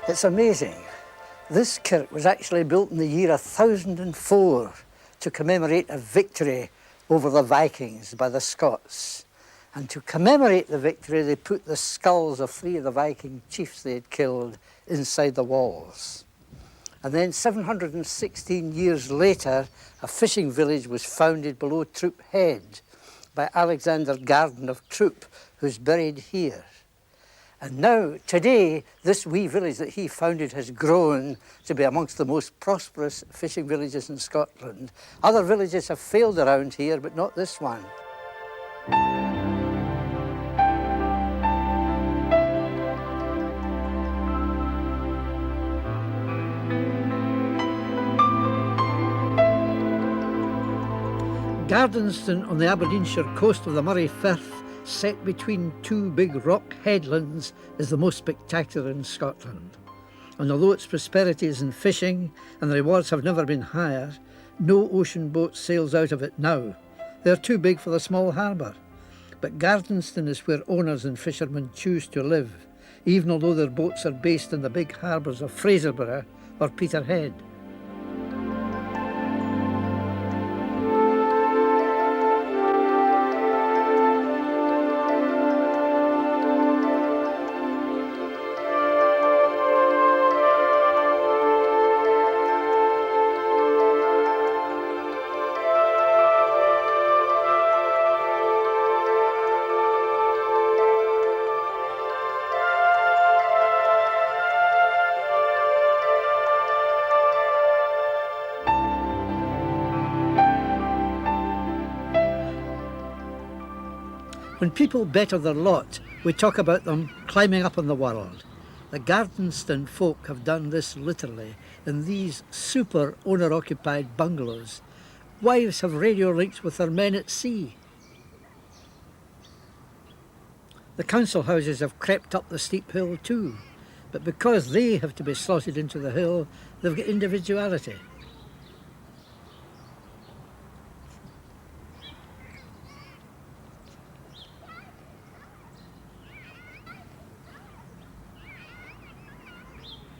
It's amazing. This kirk was actually built in the year 1004 to commemorate a victory over the Vikings by the Scots. And to commemorate the victory, they put the skulls of 3 of the Viking chiefs they had killed inside the walls. And then 716 years later, a fishing village was founded below Troop Head by Alexander Garden of Troop, who's buried here. And now, today, this wee village that he founded has grown to be amongst the most prosperous fishing villages in Scotland. Other villages have failed around here, but not this one. Gardenston on the Aberdeenshire coast of the Moray Firth, set between 2 big rock headlands, is the most spectacular in Scotland. And although its prosperity is in fishing and the rewards have never been higher, no ocean boat sails out of it now. They're too big for the small harbour. But Gardenston is where owners and fishermen choose to live, even although their boats are based in the big harbours of Fraserburgh or Peterhead. When people better their lot, we talk about them climbing up in the world. The Gardenston folk have done this literally in these super owner-occupied bungalows. Wives have radio links with their men at sea. The council houses have crept up the steep hill too, but because they have to be slotted into the hill, they've got individuality.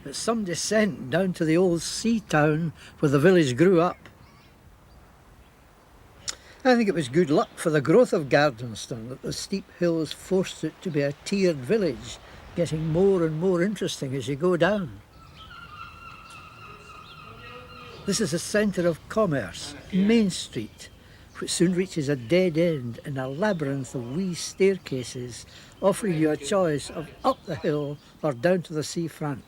It's some descent down to the old sea town where the village grew up. I think it was good luck for the growth of Gardenston that the steep hills forced it to be a tiered village, getting more and more interesting as you go down. This is a centre of commerce, Main Street, which soon reaches a dead end in a labyrinth of wee staircases, offering you a choice of up the hill or down to the seafront.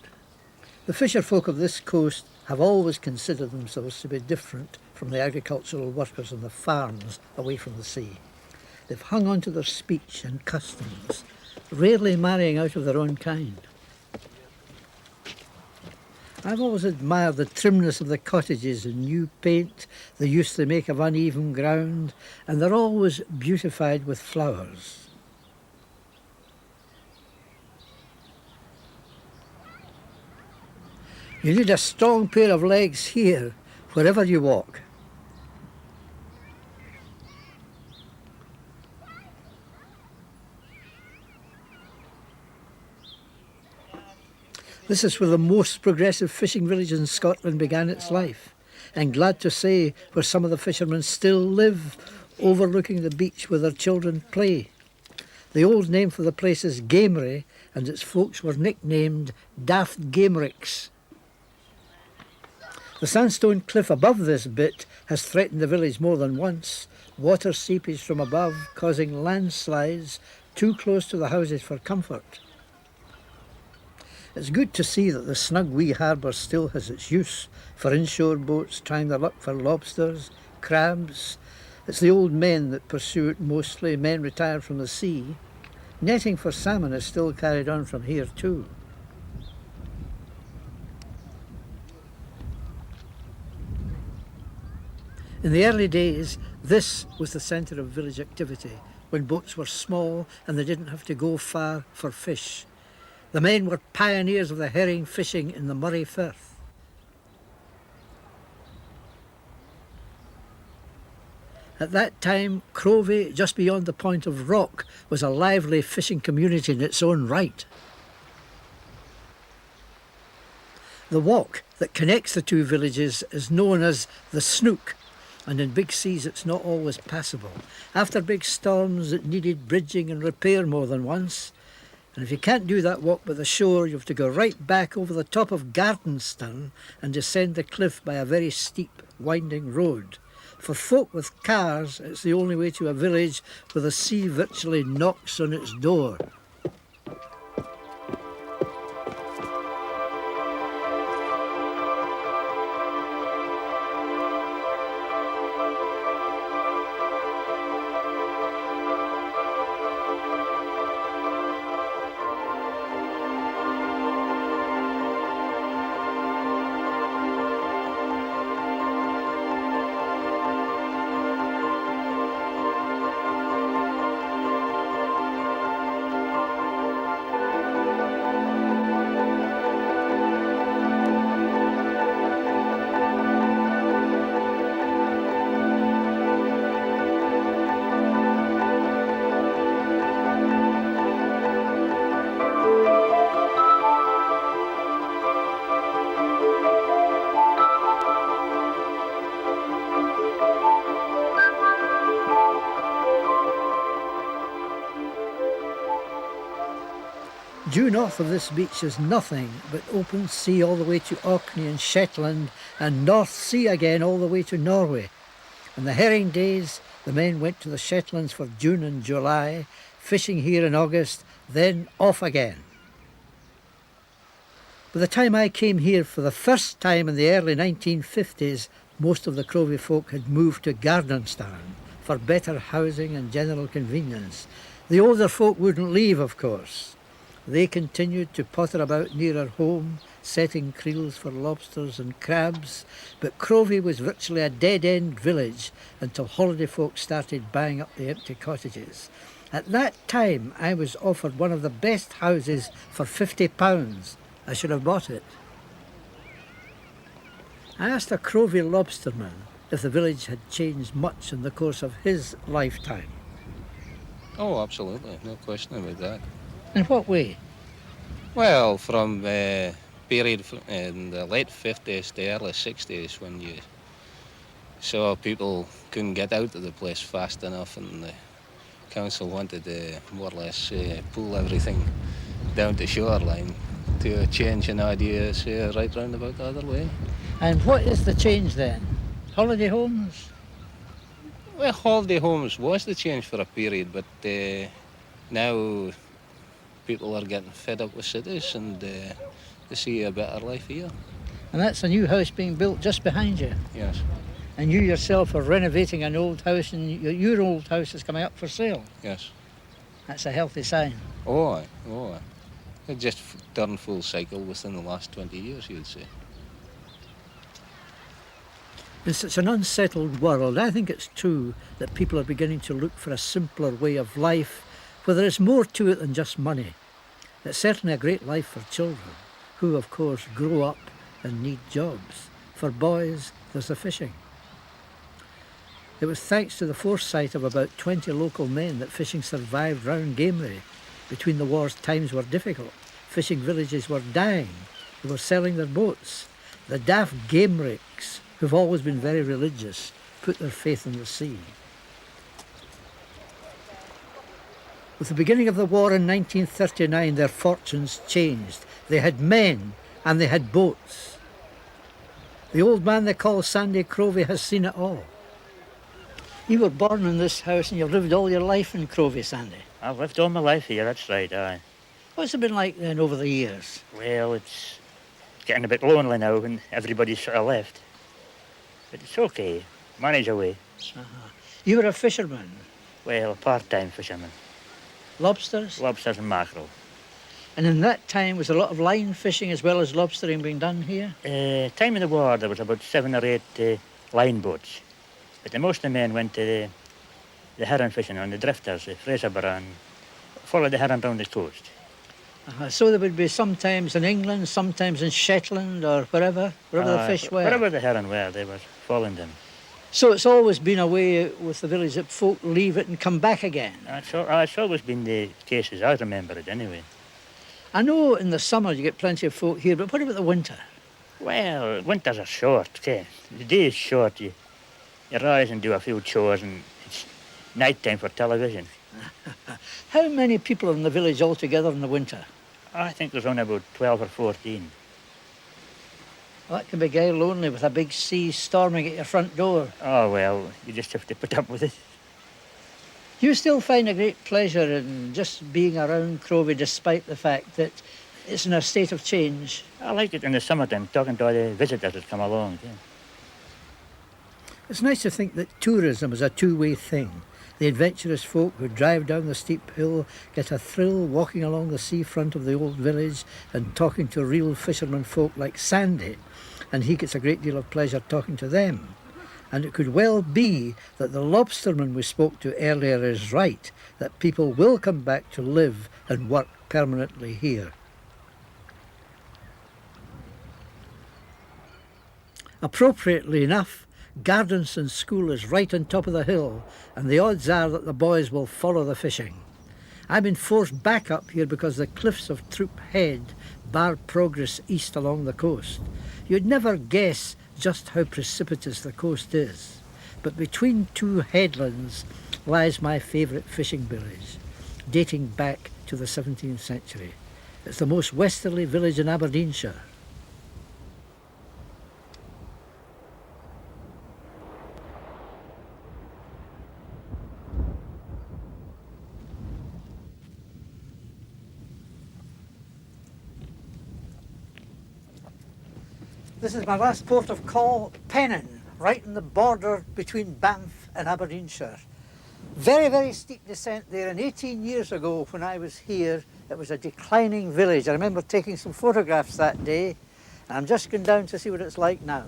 The fisher folk of this coast have always considered themselves to be different from the agricultural workers on the farms away from the sea. They've hung on to their speech and customs, rarely marrying out of their own kind. I've always admired the trimness of the cottages in new paint, the use they make of uneven ground, and they're always beautified with flowers. You need a strong pair of legs here, wherever you walk. This is where the most progressive fishing village in Scotland began its life, and glad to say where some of the fishermen still live, overlooking the beach where their children play. The old name for the place is Gamery, and its folks were nicknamed Daft Gamericks. The sandstone cliff above this bit has threatened the village more than once, water seepage from above causing landslides too close to the houses for comfort. It's good to see that the snug wee harbour still has its use for inshore boats trying their luck for lobsters, crabs. It's the old men that pursue it mostly, men retired from the sea. Netting for salmon is still carried on from here too. In the early days, this was the centre of village activity, when boats were small and they didn't have to go far for fish. The men were pioneers of the herring fishing in the Moray Firth. At that time, Crovey, just beyond the point of rock, was a lively fishing community in its own right. The walk that connects the two villages is known as the Snook, and in big seas it's not always passable. After big storms it needed bridging and repair more than once, and if you can't do that walk by the shore, you have to go right back over the top of Gardenstone and descend the cliff by a very steep, winding road. For folk with cars, it's the only way to a village where the sea virtually knocks on its door. Due north of this beach is nothing but open sea all the way to Orkney and Shetland, and North Sea again all the way to Norway. In the herring days, the men went to the Shetlands for June and July, fishing here in August, then off again. By the time I came here for the first time in the early 1950s, most of the Crovey folk had moved to Gardenstone for better housing and general convenience. The older folk wouldn't leave, of course. They continued to potter about nearer home, setting creels for lobsters and crabs, but Crovey was virtually a dead-end village until holiday folk started buying up the empty cottages. At that time, I was offered one of the best houses for £50. I should have bought it. I asked a Crovey lobsterman if the village had changed much in the course of his lifetime. Oh, absolutely, no question about that. In what way? Well, from period in the late 50s to early 60s, when you saw people couldn't get out of the place fast enough and the council wanted to more or less pull everything down to shoreline, to a change in ideas right round about the other way. And what is the change then? Holiday homes? Well, holiday homes was the change for a period, but now people are getting fed up with cities and they see a better life here. And that's a new house being built just behind you? Yes. And you yourself are renovating an old house, and your old house is coming up for sale? Yes. That's a healthy sign. Oh, aye. Oh, aye. It just turned full cycle within the last 20 years, you'd say. In such an unsettled world, I think it's true that people are beginning to look for a simpler way of life, where there is more to it than just money. It's certainly a great life for children, who of course grow up and need jobs. For boys, there's the fishing. It was thanks to the foresight of about 20 local men that fishing survived round Gamery. Between the wars, times were difficult. Fishing villages were dying. They were selling their boats. The daft Gamericks, who've always been very religious, put their faith in the sea. With the beginning of the war in 1939, their fortunes changed. They had men and they had boats. The old man they call Sandy Crovey has seen it all. You were born in this house and you've lived all your life in Crovey, Sandy. I've lived all my life here, that's right, aye. What's it been like then over the years? Well, it's getting a bit lonely now and everybody's sort of left. But it's okay, manage away. You were a fisherman? Well, a part-time fisherman. Lobsters? Lobsters and mackerel. And in that time, was a lot of line fishing as well as lobstering being done here? Time in the war, there was about 7 or 8 line boats. But the most of the men went to the herring fishing on the drifters, the Fraserburgh, and followed the herring round the coast. So there would be sometimes in England, sometimes in Shetland or wherever the fish were? Wherever the herring were, they were following them. So it's always been a way with the village that folk leave it and come back again? It's always been the case as I remember it anyway. I know in the summer you get plenty of folk here, but what about the winter? Well, winters are short, okay? The day is short. You rise and do a few chores and it's night time for television. How many people in the village altogether in the winter? I think there's only about 12 or 14. Well, that can be gay lonely with a big sea storming at your front door. Oh, well, you just have to put up with it. Do you still find a great pleasure in just being around Crowbie despite the fact that it's in a state of change? I like it in the summertime, talking to all the visitors that come along. Yeah. It's nice to think that tourism is a two-way thing. The adventurous folk who drive down the steep hill get a thrill walking along the seafront of the old village and talking to real fishermen folk like Sandy, and he gets a great deal of pleasure talking to them. And it could well be that the lobsterman we spoke to earlier is right, that people will come back to live and work permanently here. Appropriately enough, Gardenston School is right on top of the hill, and the odds are that the boys will follow the fishing. I've been forced back up here because the cliffs of Troop Head bar progress east along the coast. You'd never guess just how precipitous the coast is, but between two headlands lies my favourite fishing village, dating back to the 17th century. It's the most westerly village in Aberdeenshire. This is my last port of call, Pennon, right on the border between Banff and Aberdeenshire. Very, very steep descent there, and 18 years ago when I was here, it was a declining village. I remember taking some photographs that day, and I'm just going down to see what it's like now.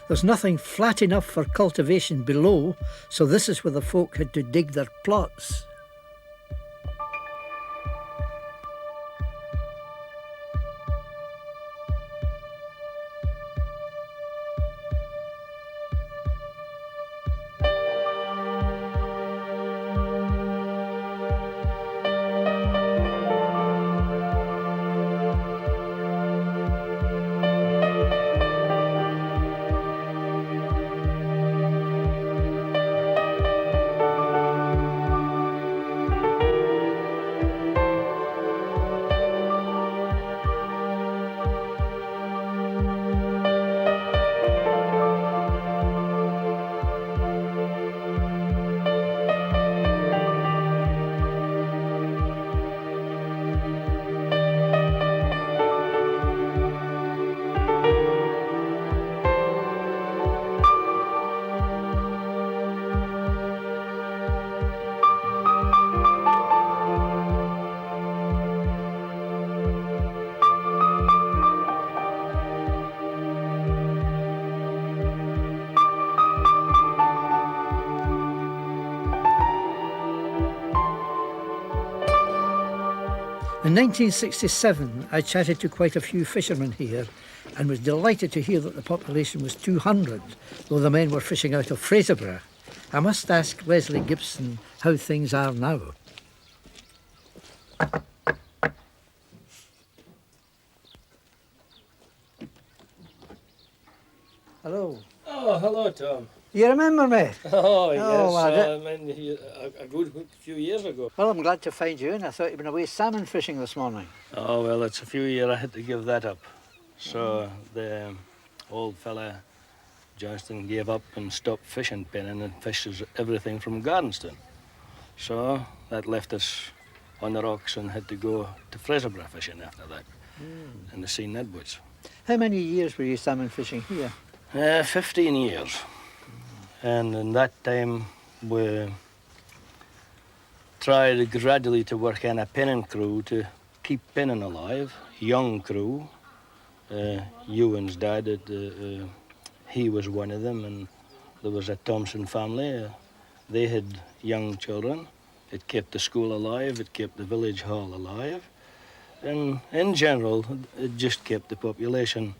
There's nothing flat enough for cultivation below, so this is where the folk had to dig their plots. In 1967, I chatted to quite a few fishermen here and was delighted to hear that the population was 200, though the men were fishing out of Fraserburgh. I must ask Leslie Gibson how things are now. Hello. Oh, hello, Tom. You remember me? Oh, yes. well, I mean, a good few years ago. Well, I'm glad to find you in. I thought you'd been away salmon fishing this morning. Oh, well, it's a few years I had to give that up. So the old fella, Johnston, gave up and stopped fishing Pennon and fishes everything from Gardenston. So that left us on the rocks and had to go to Fraserburgh fishing after that in the Sea Nedwoods. How many years were you salmon fishing here? 15 years. And in that time, we tried gradually to work in a pennon crew to keep pennon alive, young crew. Ewan's dad, he was one of them, and there was a Thompson family. They had young children. It kept the school alive, it kept the village hall alive. And in general, it just kept the population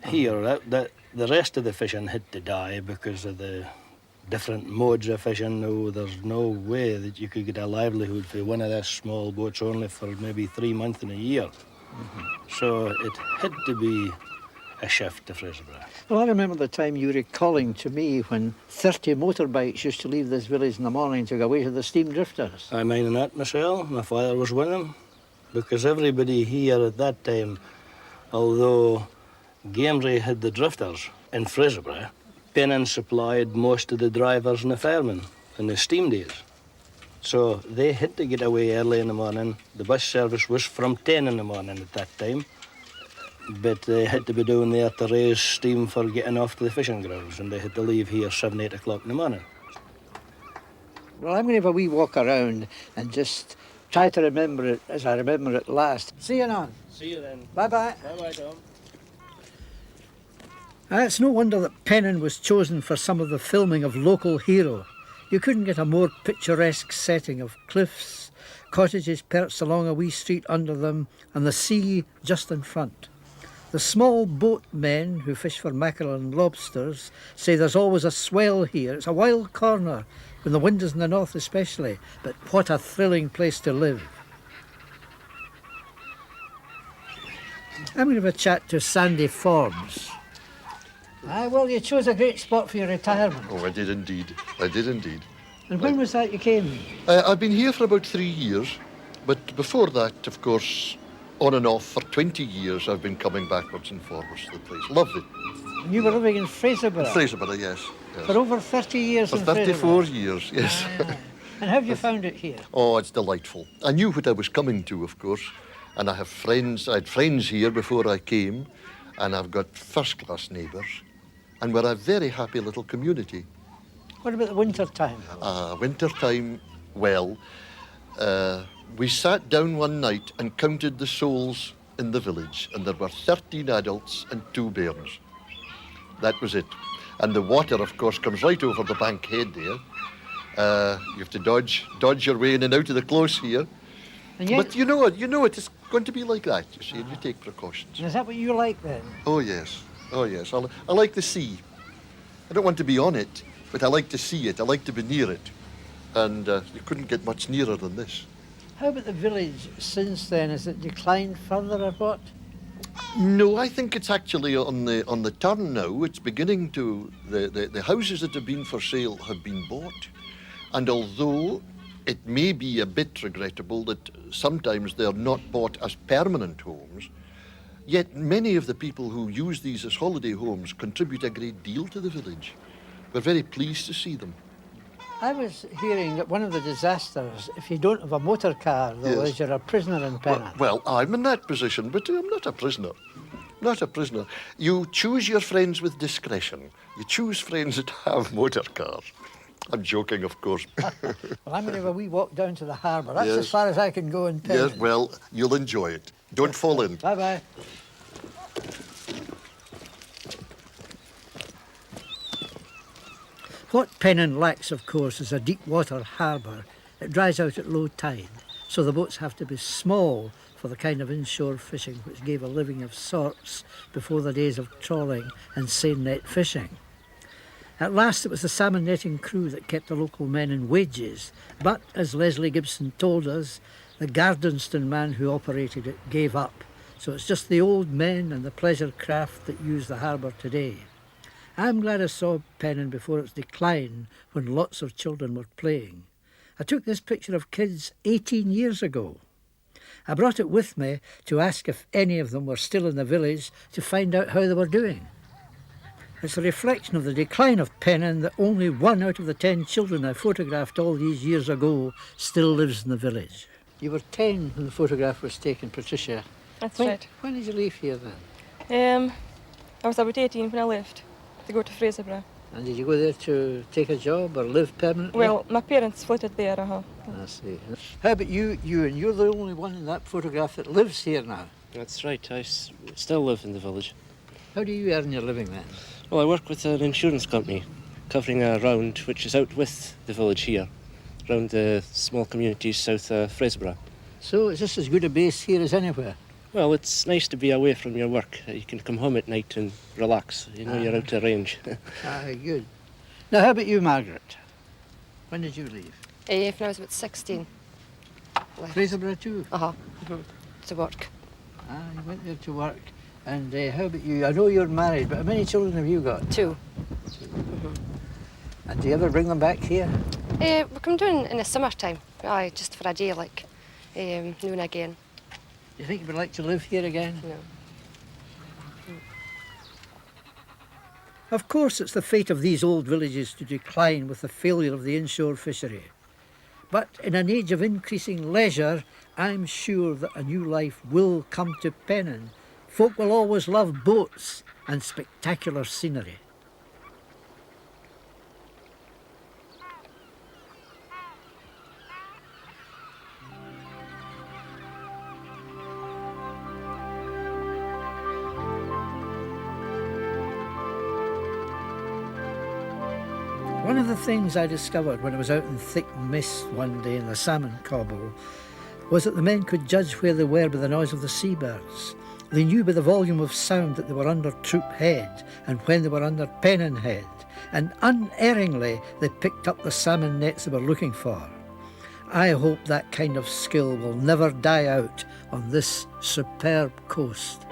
here, the rest of the fishing had to die because of the different modes of fishing. No, there's no way that you could get a livelihood for one of those small boats only for maybe 3 months in a year. So it had to be a shift to Fraserburgh. Well, I remember the time you were recalling to me when 30 motorbikes used to leave this village in the morning to go away to the steam drifters. I mind that myself. My father was one of them. Because everybody here at that time, although Gamray had the drifters in Fraserburgh, Pennon supplied most of the drivers and the firemen in the steam days. So they had to get away early in the morning. The bus service was from 10 in the morning at that time. But they had to be down there to raise steam for getting off to the fishing grounds, and they had to leave here 7, 8 o'clock in the morning. Well, I'm going to have a wee walk around and just try to remember it as I remember it last. See you now. See you then. Bye-bye. Bye-bye, Tom. It's no wonder that Pennon was chosen for some of the filming of Local Hero. You couldn't get a more picturesque setting of cliffs, cottages perched along a wee street under them, and the sea just in front. The small boatmen who fish for mackerel and lobsters say there's always a swell here. It's a wild corner, when the wind is in the north especially, but what a thrilling place to live. I'm going to have a chat to Sandy Forbes. Aye, well, you chose a great spot for your retirement. Oh, I did indeed. I did indeed. And when was that you came? I've been here for about 3 years, but before that, of course, on and off for 20 years, I've been coming backwards and forwards to the place. Loved it. And you were living in Fraserburgh? Fraserburgh, yes. For over 30 years For in 34 Fraserburgh? years, yes. Aye. And how have you found it here? Oh, it's delightful. I knew what I was coming to, of course, and I had friends here before I came, and I've got first-class neighbours, and we're a very happy little community. What about the winter time? Winter time, well, we sat down one night and counted the souls in the village, and there were 13 adults and 2 bairns. That was it. And the water, of course, comes right over the bank head there. You have to dodge your way in and out of the close here. And yet, But you know it is going to be like that, you see, and you take precautions. is that what you like then? Oh, yes. Oh, yes. I like the sea. I don't want to be on it, but I like to see it. I like to be near it. And you couldn't get much nearer than this. How about the village since then? Has it declined further or what? No, I think it's actually on the turn now. It's beginning to... The houses that have been for sale have been bought. And although it may be a bit regrettable that sometimes they're not bought as permanent homes, yet many of the people who use these as holiday homes contribute a great deal to the village. We're very pleased to see them. I was hearing that one of the disasters, if you don't have a motor car, though, Yes. is you're a prisoner in Pennon. Well, I'm in that position, but I'm not a prisoner. Not a prisoner. You choose your friends with discretion. You choose friends that have motor cars. I'm joking, of course. Well, I'm going to have a wee walk down to the harbour. That's as Yes. far as I can go in Pennon. Yes, well, you'll enjoy it. Don't fall in. Bye-bye. What Pennon lacks, of course, is a deep water harbour. It dries out at low tide, so the boats have to be small for the kind of inshore fishing which gave a living of sorts before the days of trawling and seine net fishing. At last it was the salmon netting crew that kept the local men in wages, but, as Leslie Gibson told us, the Gardenston man who operated it gave up, so it's just the old men and the pleasure craft that use the harbour today. I'm glad I saw Pennon before its decline, when lots of children were playing. I took this picture of kids 18 years ago. I brought it with me to ask if any of them were still in the village to find out how they were doing. It's a reflection of the decline of Pennon that only 1 out of the 10 children I photographed all these years ago still lives in the village. You were 10 when the photograph was taken, Patricia. That's right. When did you leave here then? I was about 18 when I left to go to Fraserburgh. And did you go there to take a job or live permanently? Well, my parents flitted there, I see. How about you, Ewan? You're the only one in that photograph that lives here now. That's right, I still live in the village. How do you earn your living then? Well, I work with an insurance company covering a round which is out with the village here, around the small communities south of Fraserburgh. So is this as good a base here as anywhere? Well, it's nice to be away from your work. You can come home at night and relax. You know, you're out of range. Good. Now, how about you, Margaret? When did you leave? When I was about 16. Left. Fraserburgh too? To work. You went there to work. And how about you? I know you're married, but how many children have you got? 2. And do you ever bring them back here? We come down in the summertime. Aye, just for a day, like, now and again. Do you think you would like to live here again? No. Of course, it's the fate of these old villages to decline with the failure of the inshore fishery. But in an age of increasing leisure, I'm sure that a new life will come to Pennon. Folk will always love boats and spectacular scenery. One of the things I discovered when I was out in thick mist one day in the salmon cobble was that the men could judge where they were by the noise of the seabirds. They knew by the volume of sound that they were under Troop Head and when they were under Pennon Head, and unerringly they picked up the salmon nets they were looking for. I hope that kind of skill will never die out on this superb coast.